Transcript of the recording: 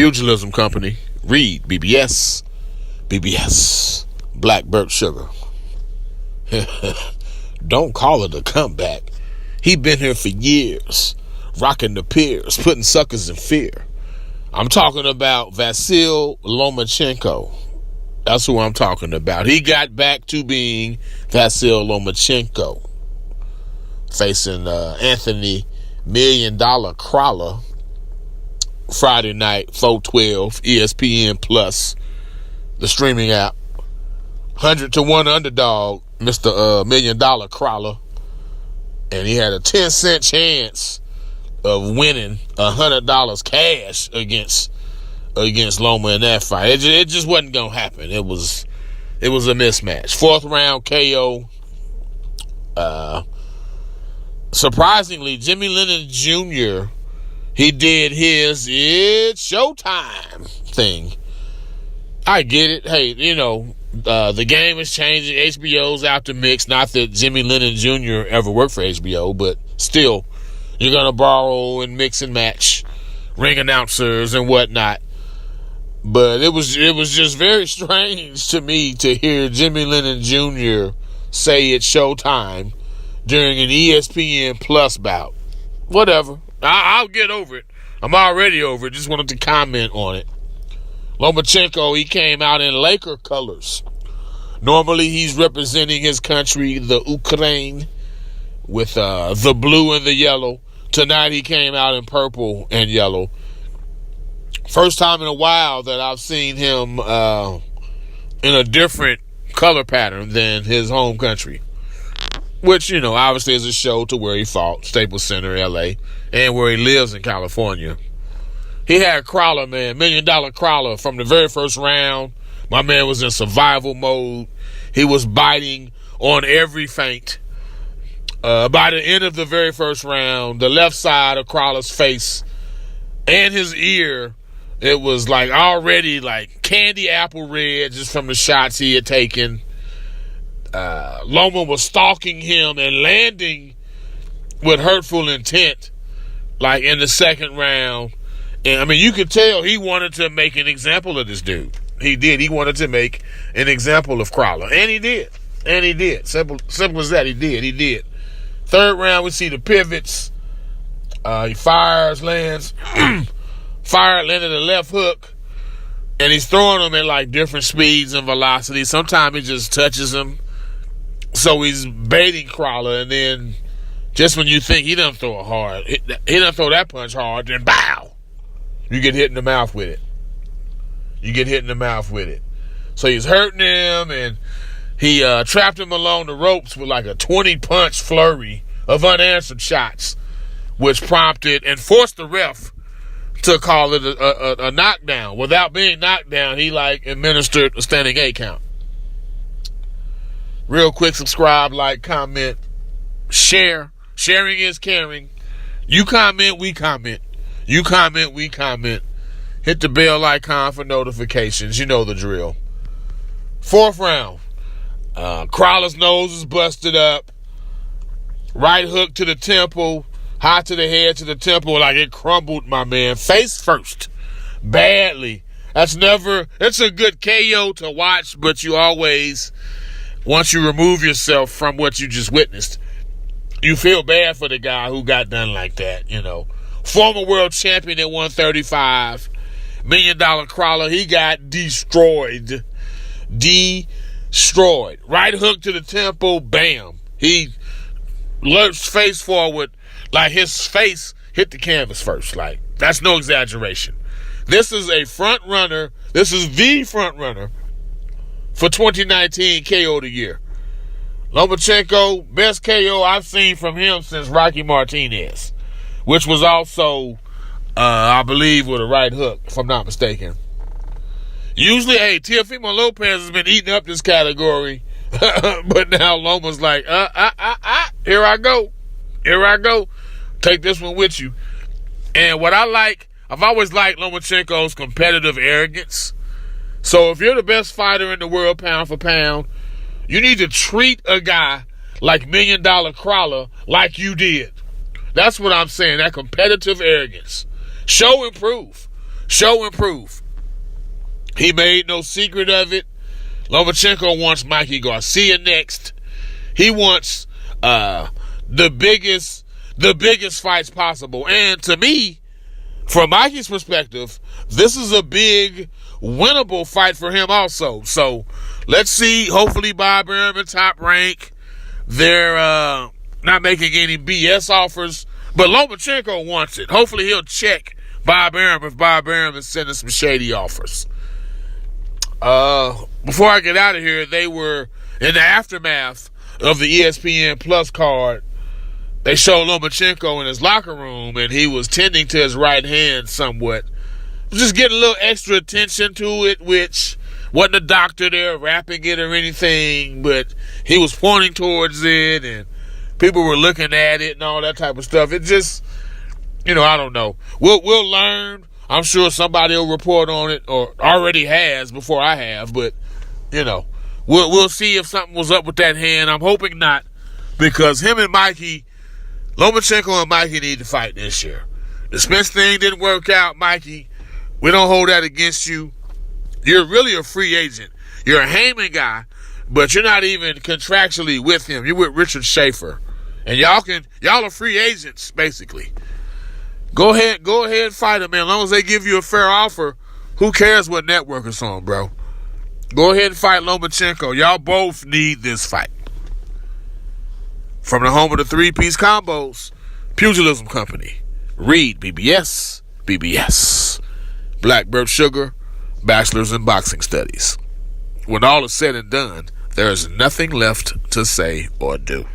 Pugilism Company. Read BBS. BBS. Black Burnt Sugar. Don't call it a comeback. He been here for years, rocking the piers, putting suckers in fear. I'm talking about Vasyl Lomachenko. That's who I'm talking about. He got back to being Vasyl Lomachenko, facing Anthony $1 Million Crolla Friday night, 4/12, ESPN Plus, the streaming app. 100-1 underdog, Mr. $1 Million Crolla. And he had a 10-cent chance of winning $100 cash against Loma in that fight. It just wasn't gonna happen. It was a mismatch. 4th round KO. Surprisingly, Jimmy Lennon Jr., he did his "it's showtime" thing. I get it. Hey, the game is changing. HBO's out the mix. Not that Jimmy Lennon Jr. ever worked for HBO, but still, you're going to borrow and mix and match ring announcers and whatnot. But it was just very strange to me to hear Jimmy Lennon Jr. say it's showtime during an ESPN Plus bout. Whatever. I'll get over it. I'm already over it. Just wanted to comment on it. Lomachenko, he came out in Laker colors. Normally, he's representing his country, the Ukraine, with the blue and the yellow. Tonight, he came out in purple and yellow. First time in a while that I've seen him in a different color pattern than his home country. Which, obviously is a show to where he fought, Staples Center, L.A., and where he lives in California. He had Crolla, man, $1 Million Crolla from the very first round. My man was in survival mode. He was biting on every feint. By the end of the very first round, the left side of Crolla's face and his ear, it was already candy apple red just from the shots he had taken. Loma was stalking him and landing with hurtful intent, in the second round. And, you could tell he wanted to make an example of this dude. He did. He wanted to make an example of Crolla. And he did. Simple as that. He did. Third round, we see the pivots. He fires, lands. Landed a left hook. And he's throwing them at, different speeds and velocities. Sometimes he just touches him. So he's baiting Crolla. And then just when you think he doesn't throw it hard, he doesn't throw that punch hard, then bow. You get hit in the mouth with it. So he's hurting him, and he trapped him along the ropes with a 20-punch flurry of unanswered shots, which prompted and forced the ref to call it a knockdown. Without being knocked down, he administered a standing 8 count. Real quick, subscribe, like, comment, share. Sharing is caring. You comment, we comment. You comment, we comment. Hit the bell icon for notifications. You know the drill. 4th round. Crolla's nose is busted up. Right hook to the temple. High to the head, to the temple. It crumbled, my man. Face first. Badly. It's a good KO to watch, but you always, once you remove yourself from what you just witnessed, you feel bad for the guy who got done like that, Former world champion at 135. $1 Million Crolla, he got destroyed. Right hook to the temple, bam. He lurched face forward, his face hit the canvas first. That's no exaggeration. This is a front runner. This is the front runner for 2019 KO of the year. Lomachenko, best KO I've seen from him since Rocky Martinez, which was also, I believe, with a right hook, if I'm not mistaken. Usually, Teofimo Lopez has been eating up this category, but now Loma's here I go. Take this one with you. And what I've always liked Lomachenko's competitive arrogance. So if you're the best fighter in the world, pound for pound, you need to treat a guy like $1 Million Crolla like you did. That's what I'm saying, that competitive arrogance. Show and prove. Show and prove. He made no secret of it. Lomachenko wants Mikey Garcia next. He wants the biggest fights possible. And to me, from Mikey's perspective, this is a big, winnable fight for him also. So let's see. Hopefully, Bob Arum and Top Rank, they're not making any BS offers. But Lomachenko wants it. Hopefully, he'll check Bob Arum if Bob Arum is sending some shady offers. Before I get out of here, they were in the aftermath of the ESPN Plus card. They showed Lomachenko in his locker room, and he was tending to his right hand somewhat. Just getting a little extra attention to it, which wasn't a doctor there wrapping it or anything, but he was pointing towards it, and people were looking at it and all that type of stuff. It just, I don't know. We'll learn. I'm sure somebody will report on it, or already has before I have, but, we'll see if something was up with that hand. I'm hoping not, because him and Lomachenko and Mikey need to fight this year. The Spence thing didn't work out, Mikey. We don't hold that against you. You're really a free agent. You're a Heyman guy, but you're not even contractually with him. You're with Richard Schaefer. And y'all are free agents, basically. Go ahead and fight him, man. As long as they give you a fair offer, who cares what network it's on, bro? Go ahead and fight Lomachenko. Y'all both need this fight. From the home of the three-piece combos, Pugilism Company. Read BBS, BBS. Blackbird Sugar, Bachelor's in Boxing Studies. When all is said and done, there is nothing left to say or do.